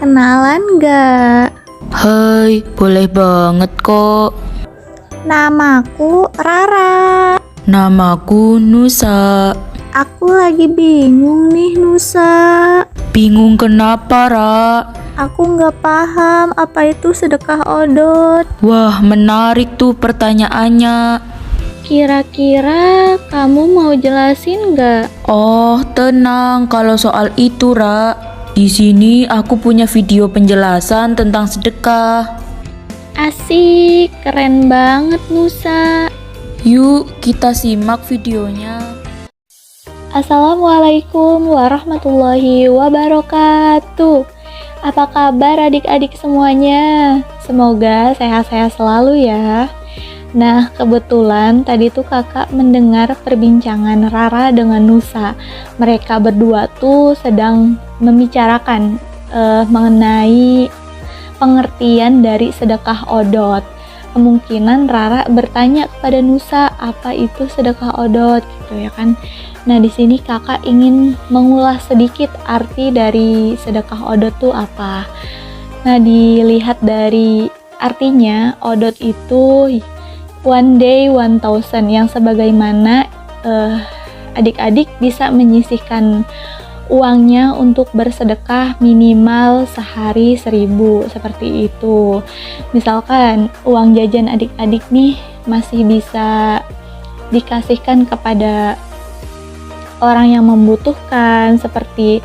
kenalan gak? Hai, boleh banget kok. Namaku Rara. Namaku Nusa. Aku lagi bingung nih Nusa. Bingung kenapa, Ra? Aku nggak paham apa itu sedekah odot. Wah, menarik tuh pertanyaannya. Kira-kira kamu mau jelasin nggak? Oh, tenang kalau soal itu, Ra. Di sini aku punya video penjelasan tentang sedekah. Asik, keren banget Nusa. Yuk, kita simak videonya. Assalamualaikum warahmatullahi wabarakatuh. Apa kabar adik-adik semuanya? Semoga sehat-sehat selalu ya. Nah, kebetulan tadi tuh kakak mendengar perbincangan Rara dengan Nusa. Mereka berdua tuh sedang membicarakan mengenai pengertian dari sedekah odot. Kemungkinan Rara bertanya kepada Nusa apa itu sedekah odot gitu ya kan. Nah, di sini kakak ingin mengulas sedikit arti dari sedekah odot tuh apa. Nah, dilihat dari artinya, odot itu one day 1000 yang sebagaimana adik-adik bisa menyisihkan uangnya untuk bersedekah minimal sehari 1000 seperti itu. Misalkan uang jajan adik-adik nih masih bisa dikasihkan kepada orang yang membutuhkan seperti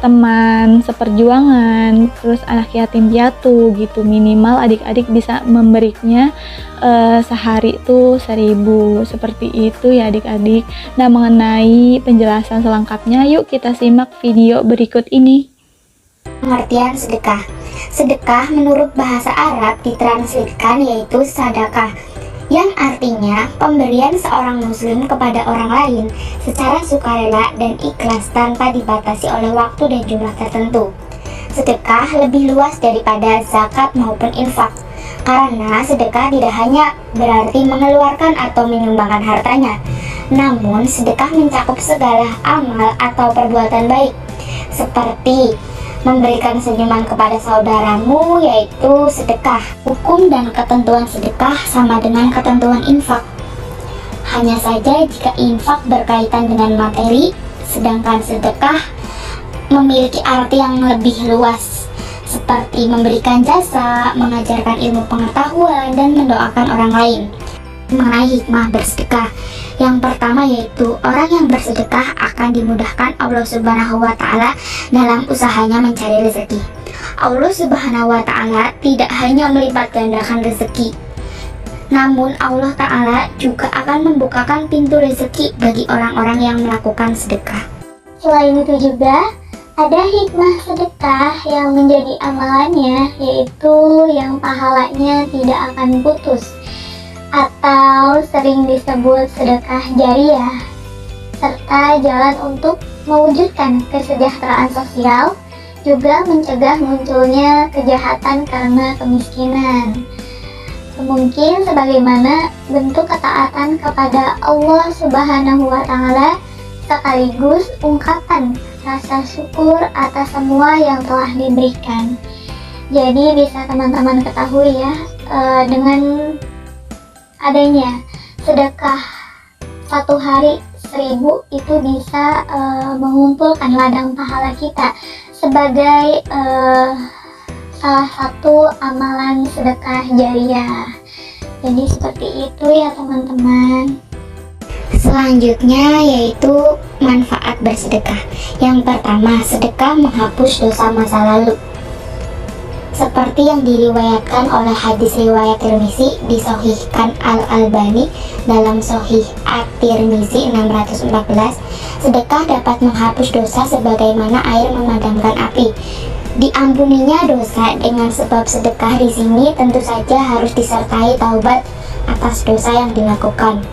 teman seperjuangan, terus anak yatim piatu gitu. Minimal adik-adik bisa memberinya sehari itu 1000 seperti itu ya adik-adik. Nah, mengenai penjelasan selengkapnya yuk kita simak video berikut ini. Pengertian sedekah. Sedekah menurut bahasa Arab ditranslitkan yaitu sadakah, yang artinya pemberian seorang muslim kepada orang lain secara sukarela dan ikhlas tanpa dibatasi oleh waktu dan jumlah tertentu. Sedekah lebih luas daripada zakat maupun infak, karena sedekah tidak hanya berarti mengeluarkan atau menyumbangkan hartanya, namun sedekah mencakup segala amal atau perbuatan baik, seperti memberikan senyuman kepada saudaramu, yaitu sedekah. Hukum dan ketentuan sedekah sama dengan ketentuan infak. Hanya saja jika infak berkaitan dengan materi, sedangkan sedekah memiliki arti yang lebih luas, seperti memberikan jasa, mengajarkan ilmu pengetahuan, dan mendoakan orang lain. Mengenai hikmah bersedekah, yang pertama yaitu orang yang bersedekah akan dimudahkan Allah Subhanahu wa Ta'ala dalam usahanya mencari rezeki. Allah Subhanahu wa Ta'ala tidak hanya melipat gandakan rezeki, namun Allah Ta'ala juga akan membukakan pintu rezeki bagi orang-orang yang melakukan sedekah. Selain itu juga ada hikmah sedekah yang menjadi amalannya, yaitu yang pahalanya tidak akan putus, atau sering disebut sedekah jariah, serta jalan untuk mewujudkan kesejahteraan sosial, juga mencegah munculnya kejahatan karena kemiskinan. Mungkin sebagaimana bentuk ketaatan kepada Allah Subhanahu wa Ta'ala, sekaligus ungkapan rasa syukur atas semua yang telah diberikan. Jadi bisa teman-teman ketahui ya, dengan adanya sedekah satu hari 1000 itu bisa mengumpulkan ladang pahala kita sebagai salah satu amalan sedekah jariah. Jadi seperti itu ya teman-teman. Selanjutnya yaitu manfaat bersedekah. Yang pertama, sedekah menghapus dosa masa lalu, seperti yang diriwayatkan oleh hadis riwayat Tirmizi, disahihkan Al-Albani dalam Sahih At-Tirmizi 614. Sedekah dapat menghapus dosa sebagaimana air memadamkan api. Diampuninya dosa dengan sebab sedekah di sini tentu saja harus disertai taubat atas dosa yang dilakukan.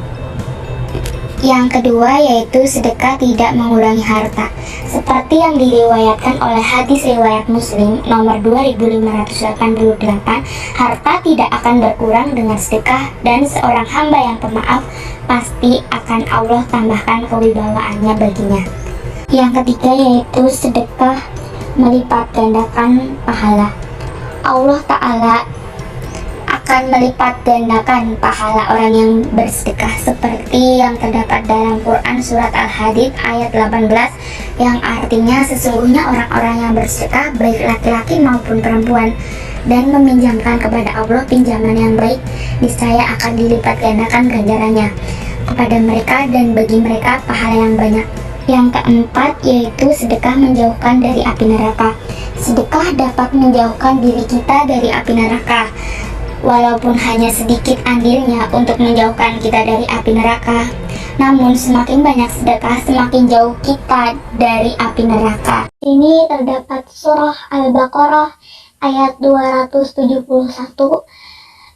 Yang kedua yaitu sedekah tidak mengurangi harta, seperti yang diriwayatkan oleh hadis riwayat Muslim nomor 2588, harta tidak akan berkurang dengan sedekah, dan seorang hamba yang pemaaf pasti akan Allah tambahkan kewibawaannya baginya. Yang ketiga yaitu sedekah melipat gandakan pahala. Allah Ta'ala akan melipat gandakan pahala orang yang bersedekah seperti yang terdapat dalam Quran surat Al-Hadid ayat 18 yang artinya sesungguhnya orang-orang yang bersedekah baik laki-laki maupun perempuan dan meminjamkan kepada Allah pinjaman yang baik, niscaya akan dilipat gandakan ganjarannya kepada mereka dan bagi mereka pahala yang banyak. Yang keempat yaitu sedekah menjauhkan dari api neraka. Sedekah dapat menjauhkan diri kita dari api neraka, walaupun hanya sedikit andilnya untuk menjauhkan kita dari api neraka. Namun semakin banyak sedekah, semakin jauh kita dari api neraka. Ini terdapat surah Al-Baqarah ayat 271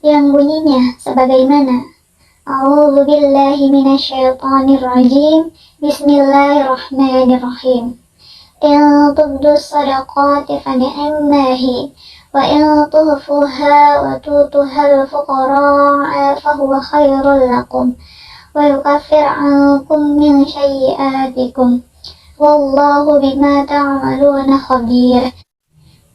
yang bunyinya sebagaimana: A'udzu billahi minasyaitonir rajim. Bismillahirrahmanirrahim. In tubdus sadaqati fa ni'mahi wa in tuhfuha wa tutuhal fuqara fa huwa khairul lakum wa yukaffir ankum min sayyi'atikum wallahu bima ta'maluna khabir.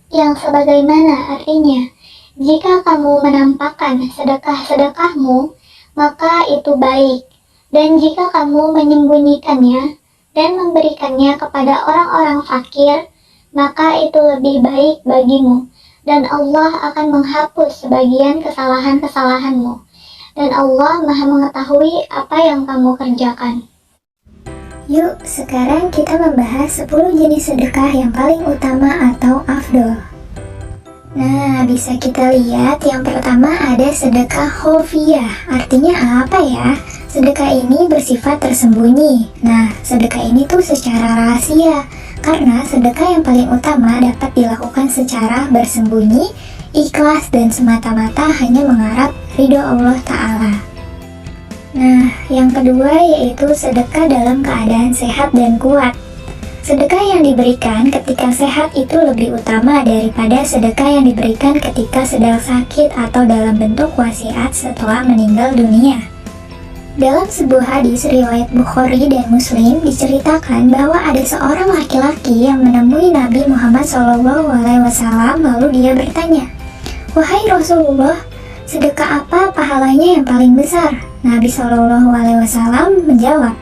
Yang sebagaimana artinya, jika kamu menampakkan sedekah-sedekahmu, maka itu baik. Dan jika kamu menyembunyikannya dan memberikannya kepada orang-orang fakir, maka itu lebih baik bagimu. Dan Allah akan menghapus sebagian kesalahan-kesalahanmu. Dan Allah Maha mengetahui apa yang kamu kerjakan. Yuk, sekarang kita membahas 10 jenis sedekah yang paling utama atau afdol. Nah, bisa kita lihat yang pertama ada sedekah khofiyah. Artinya apa ya? Sedekah ini bersifat tersembunyi. Nah, sedekah ini tuh secara rahasia. Karena sedekah yang paling utama dapat dilakukan secara bersembunyi, ikhlas dan semata-mata hanya mengharap ridho Allah Ta'ala. Nah, yang kedua yaitu sedekah dalam keadaan sehat dan kuat. Sedekah yang diberikan ketika sehat itu lebih utama daripada sedekah yang diberikan ketika sedang sakit atau dalam bentuk wasiat setelah meninggal dunia. Dalam sebuah hadis riwayat Bukhari dan Muslim diceritakan bahwa ada seorang laki-laki yang menemui Nabi Muhammad SAW lalu dia bertanya, "Wahai Rasulullah, sedekah apa pahalanya yang paling besar?" Nabi SAW menjawab,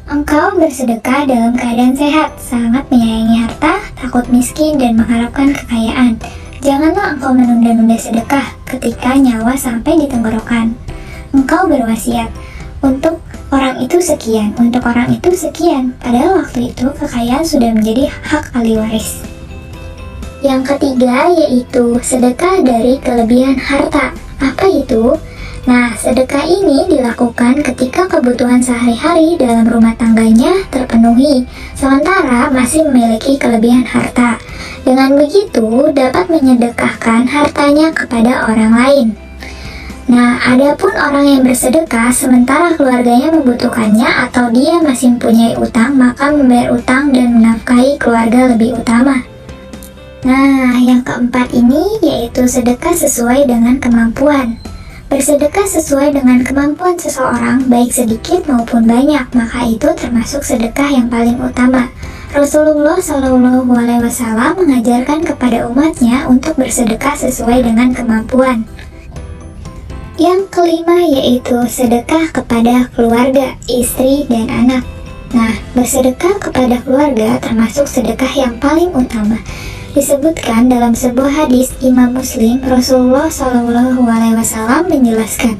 "Engkau bersedekah dalam keadaan sehat, sangat menyayangi harta, takut miskin dan mengharapkan kekayaan. Janganlah engkau menunda-nunda sedekah ketika nyawa sampai di tenggorokan. Engkau berwasiat, untuk orang itu sekian, untuk orang itu sekian, padahal waktu itu kekayaan sudah menjadi hak ahli waris." Yang ketiga yaitu sedekah dari kelebihan harta. Apa itu? Nah, sedekah ini dilakukan ketika kebutuhan sehari-hari dalam rumah tangganya terpenuhi, sementara masih memiliki kelebihan harta. Dengan begitu, dapat menyedekahkan hartanya kepada orang lain. Nah, adapun orang yang bersedekah sementara keluarganya membutuhkannya atau dia masih mempunyai utang, maka membayar utang dan menafkahi keluarga lebih utama. Nah, yang keempat ini yaitu sedekah sesuai dengan kemampuan. Bersedekah sesuai dengan kemampuan seseorang, baik sedikit maupun banyak, maka itu termasuk sedekah yang paling utama. Rasulullah SAW mengajarkan kepada umatnya untuk bersedekah sesuai dengan kemampuan. Yang kelima yaitu sedekah kepada keluarga, istri, dan anak. Nah, bersedekah kepada keluarga termasuk sedekah yang paling utama. Disebutkan dalam sebuah hadis Imam Muslim, Rasulullah SAW menjelaskan,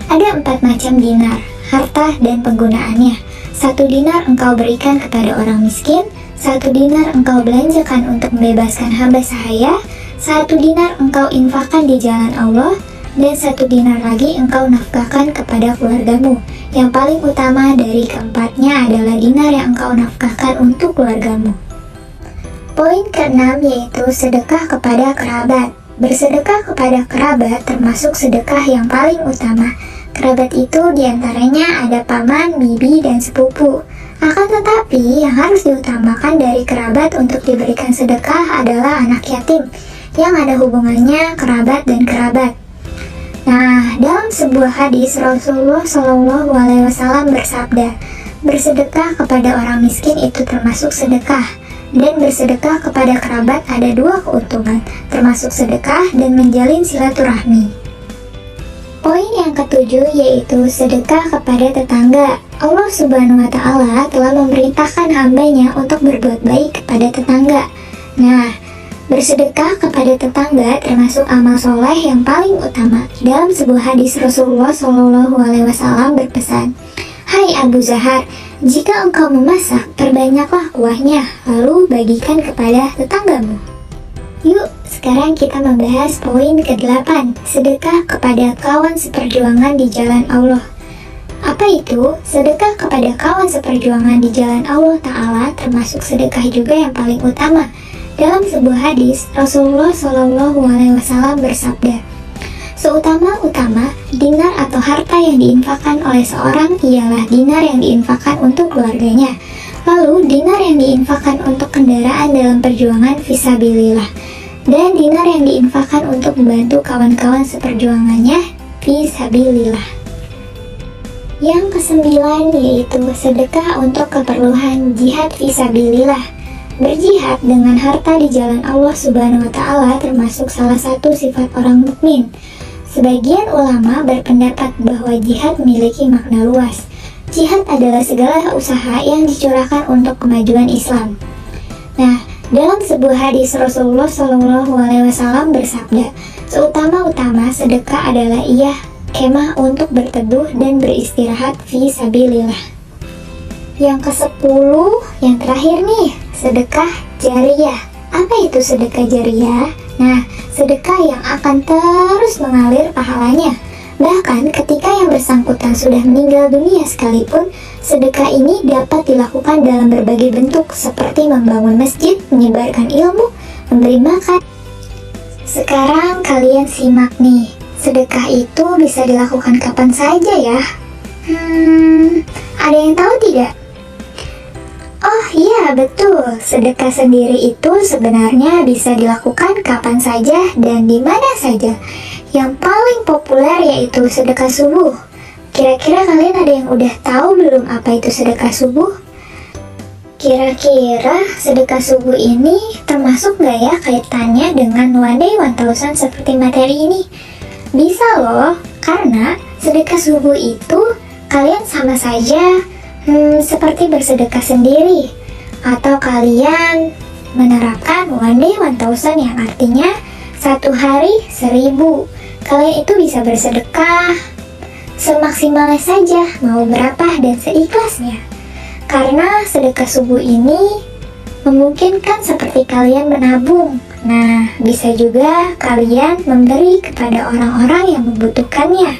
ada 4 macam dinar, harta dan penggunaannya. 1 dinar engkau berikan kepada orang miskin, 1 dinar engkau belanjakan untuk membebaskan hamba sahaya, 1 dinar engkau infakkan di jalan Allah, dan 1 dinar lagi engkau nafkahkan kepada keluargamu. Yang paling utama dari keempatnya adalah dinar yang engkau nafkahkan untuk keluargamu. Poin ke-6 yaitu sedekah kepada kerabat. Bersedekah kepada kerabat termasuk sedekah yang paling utama. Kerabat itu diantaranya ada paman, bibi, dan sepupu. Akan tetapi yang harus diutamakan dari kerabat untuk diberikan sedekah adalah anak yatim yang ada hubungannya kerabat dan kerabat. Nah, dalam sebuah hadis Rasulullah SAW bersabda, bersedekah kepada orang miskin itu termasuk sedekah. dan bersedekah kepada kerabat ada 2 keuntungan, termasuk sedekah dan menjalin silaturahmi. Poin yang ketujuh yaitu sedekah kepada tetangga. Allah Subhanahu wa Ta'ala telah memerintahkan hambanya untuk berbuat baik kepada tetangga. Nah, bersedekah kepada tetangga termasuk amal soleh yang paling utama. Dalam sebuah hadis Rasulullah SAW berpesan, "Hai Abu Zahar, jika engkau memasak, perbanyaklah kuahnya, lalu bagikan kepada tetanggamu." Yuk, sekarang kita membahas poin ke-8, sedekah kepada kawan seperjuangan di jalan Allah. Apa itu? Sedekah kepada kawan seperjuangan di jalan Allah Ta'ala termasuk sedekah juga yang paling utama. Dalam sebuah hadis, Rasulullah SAW bersabda, "Seutama-utama dinar atau harta yang diinfakkan oleh seorang ialah dinar yang diinfakkan untuk keluarganya, lalu dinar yang diinfakkan untuk kendaraan dalam perjuangan fisabilillah, dan dinar yang diinfakkan untuk membantu kawan-kawan seperjuangannya fisabilillah." Yang ke-9 yaitu sedekah untuk keperluan jihad fisabilillah. Berjihad dengan harta di jalan Allah Subhanahu wa Ta'ala termasuk salah satu sifat orang mukmin. Sebagian ulama berpendapat bahwa jihad memiliki makna luas. Jihad adalah segala usaha yang dicurahkan untuk kemajuan Islam. Nah, dalam sebuah hadis Rasulullah SAW bersabda, "Seutama-utama sedekah adalah ia kemah untuk berteduh dan beristirahat fi sabilillah." Yang ke-10, yang terakhir nih, sedekah jariyah. Apa itu sedekah jariyah? Nah, sedekah yang akan terus mengalir pahalanya. Bahkan ketika yang bersangkutan sudah meninggal dunia sekalipun, sedekah ini dapat dilakukan dalam berbagai bentuk seperti membangun masjid, menyebarkan ilmu, memberi makan. Sekarang kalian simak nih, sedekah itu bisa dilakukan kapan saja ya? Ada yang tahu tidak? Oh iya, betul. Sedekah sendiri itu sebenarnya bisa dilakukan kapan saja dan di mana saja. Yang paling populer yaitu sedekah subuh. Kira-kira kalian ada yang udah tahu belum apa itu sedekah subuh? Kira-kira sedekah subuh ini termasuk nggak ya kaitannya dengan One Day 1000 seperti materi ini? Bisa loh, karena sedekah subuh itu kalian sama saja seperti bersedekah sendiri, atau kalian menerapkan One Day 1000 yang artinya 1 hari 1000. Kalian itu bisa bersedekah semaksimalnya saja, mau berapa dan seikhlasnya. Karena sedekah subuh ini memungkinkan seperti kalian menabung. Nah, bisa juga kalian memberi kepada orang-orang yang membutuhkannya.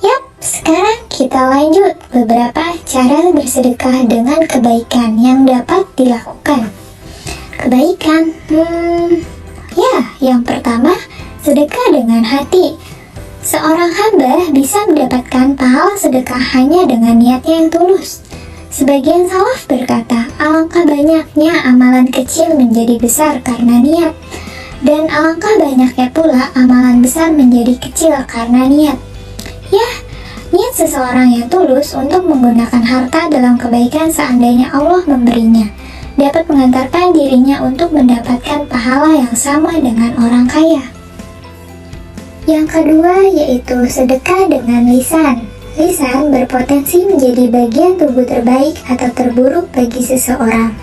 Yap, sekarang kita lanjut beberapa cara bersedekah dengan kebaikan yang dapat dilakukan. Kebaikan, yang pertama, sedekah dengan hati. Seorang hamba bisa mendapatkan pahala sedekah hanya dengan niatnya yang tulus. Sebagian salaf berkata, alangkah banyaknya amalan kecil menjadi besar karena niat, dan alangkah banyaknya pula amalan besar menjadi kecil karena niat. Niat seseorang yang tulus untuk menggunakan harta dalam kebaikan seandainya Allah memberinya, dapat mengantarkan dirinya untuk mendapatkan pahala yang sama dengan orang kaya. Yang kedua yaitu sedekah dengan lisan. Lisan berpotensi menjadi bagian tubuh terbaik atau terburuk bagi seseorang.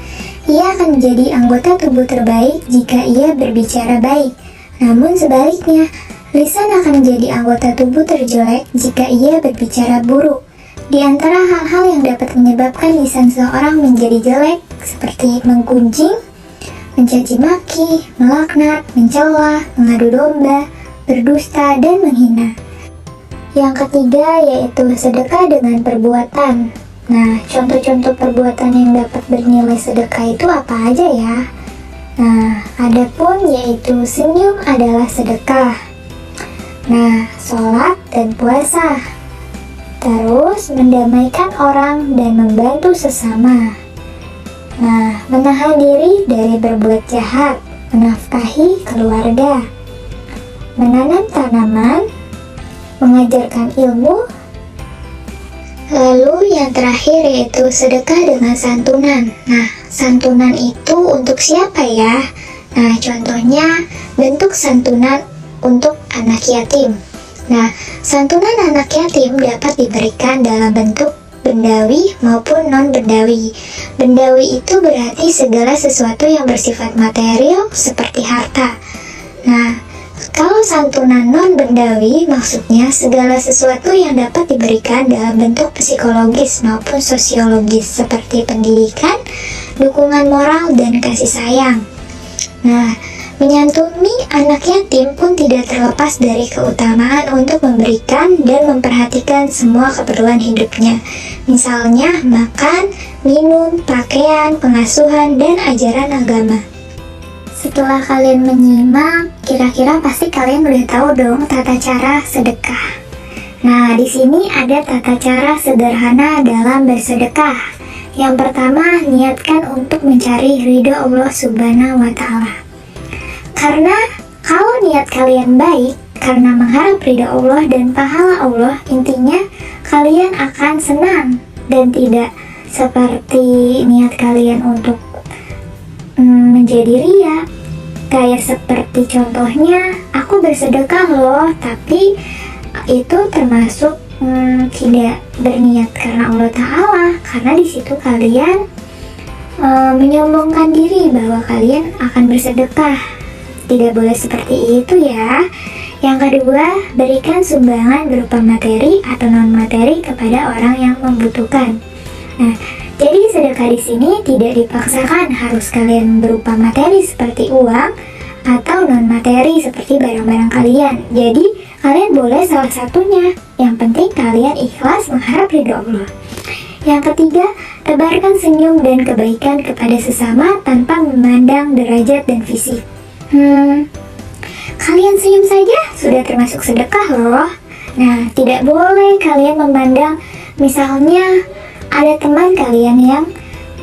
Ia akan menjadi anggota tubuh terbaik jika ia berbicara baik. Namun sebaliknya, lisan akan menjadi anggota tubuh terjelek jika ia berbicara buruk. Di antara hal-hal yang dapat menyebabkan lisan seseorang menjadi jelek seperti menggunjing, mencaci maki, melaknat, mencela, mengadu domba, berdusta, dan menghina. Yang ketiga yaitu sedekah dengan perbuatan. Nah, contoh-contoh perbuatan yang dapat bernilai sedekah itu apa aja ya? Nah, adapun yaitu senyum adalah sedekah. Nah, sholat dan puasa. Terus mendamaikan orang dan membantu sesama. Nah, menahan diri dari berbuat jahat, menafkahi keluarga, menanam tanaman, mengajarkan ilmu. Lalu yang terakhir yaitu sedekah dengan santunan. Nah, santunan itu untuk siapa ya? Nah, contohnya bentuk santunan untuk anak yatim. Nah, santunan anak yatim dapat diberikan dalam bentuk bendawi maupun non-bendawi. Bendawi itu berarti segala sesuatu yang bersifat material seperti harta. Nah, kalau santunan non-bendawi maksudnya segala sesuatu yang dapat diberikan dalam bentuk psikologis maupun sosiologis seperti pendidikan, dukungan moral, dan kasih sayang. Nah, menyantuni anak yatim pun tidak terlepas dari keutamaan untuk memberikan dan memperhatikan semua keperluan hidupnya. Misalnya makan, minum, pakaian, pengasuhan, dan ajaran agama. Setelah kalian menyimak, kira-kira pasti kalian udah tahu dong tata cara sedekah. Nah, di sini ada tata cara sederhana dalam bersedekah. Yang pertama, niatkan untuk mencari ridho Allah Subhanahu wa Ta'ala. Karena kalau niat kalian baik karena mengharap ridha Allah dan pahala Allah, intinya kalian akan senang dan tidak seperti niat kalian untuk menjadi ria. Kayak seperti contohnya, aku bersedekah loh, tapi itu termasuk tidak berniat karena Allah Ta'ala, karena di situ kalian menyombongkan diri bahwa kalian akan bersedekah. Tidak boleh seperti itu ya. Yang kedua, berikan sumbangan berupa materi atau non-materi kepada orang yang membutuhkan. Nah, jadi sedekah di sini tidak dipaksakan harus kalian berupa materi seperti uang atau non-materi seperti barang-barang kalian. Jadi, kalian boleh salah satunya. Yang penting kalian ikhlas mengharap ridho Allah. Yang ketiga, tebarkan senyum dan kebaikan kepada sesama tanpa memandang derajat dan fisik. Kalian senyum saja sudah termasuk sedekah loh. Nah, tidak boleh kalian memandang, misalnya ada teman kalian yang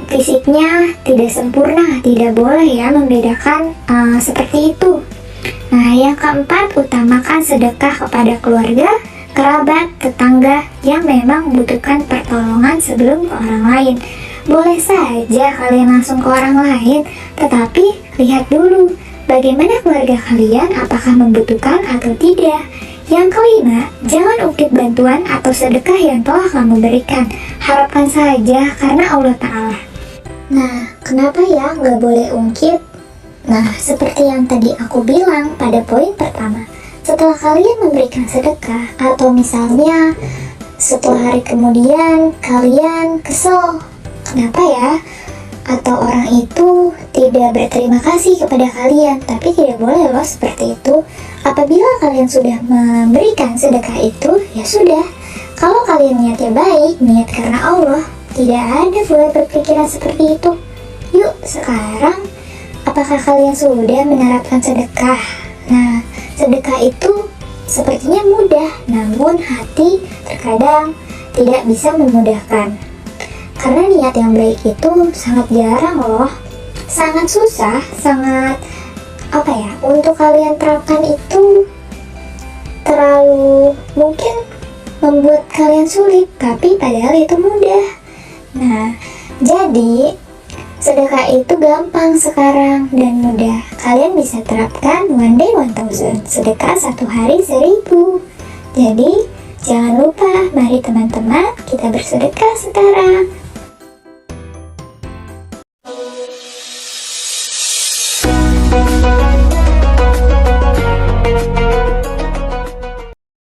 fisiknya tidak sempurna, tidak boleh ya membedakan seperti itu. Nah, yang keempat, utamakan sedekah kepada keluarga, kerabat, tetangga yang memang membutuhkan pertolongan sebelum ke orang lain. Boleh saja kalian langsung ke orang lain, tetapi lihat dulu bagaimana keluarga kalian, apakah membutuhkan atau tidak. Yang kelima, jangan ungkit bantuan atau sedekah yang telah kamu berikan. Harapkan saja karena Allah Ta'ala. Nah, kenapa ya nggak boleh ungkit? Nah, seperti yang tadi aku bilang pada poin pertama, setelah kalian memberikan sedekah, atau misalnya setelah hari kemudian kalian kesel, kenapa ya? Atau orang itu tidak berterima kasih kepada kalian, tapi tidak boleh loh seperti itu. Apabila kalian sudah memberikan sedekah itu, ya sudah. Kalau kalian niatnya baik, niat karena Allah, tidak ada boleh berpikiran seperti itu. Yuk, sekarang apakah kalian sudah menerapkan sedekah? Nah, sedekah itu sepertinya mudah, namun hati terkadang tidak bisa memudahkan. Karena niat yang baik itu sangat jarang loh, sangat susah, sangat untuk kalian terapkan itu terlalu mungkin membuat kalian sulit, tapi padahal itu mudah. Nah, jadi sedekah itu gampang sekarang dan mudah. Kalian bisa terapkan one day 1000, sedekah 1 hari 1000. Jadi jangan lupa, mari teman-teman kita bersedekah sekarang.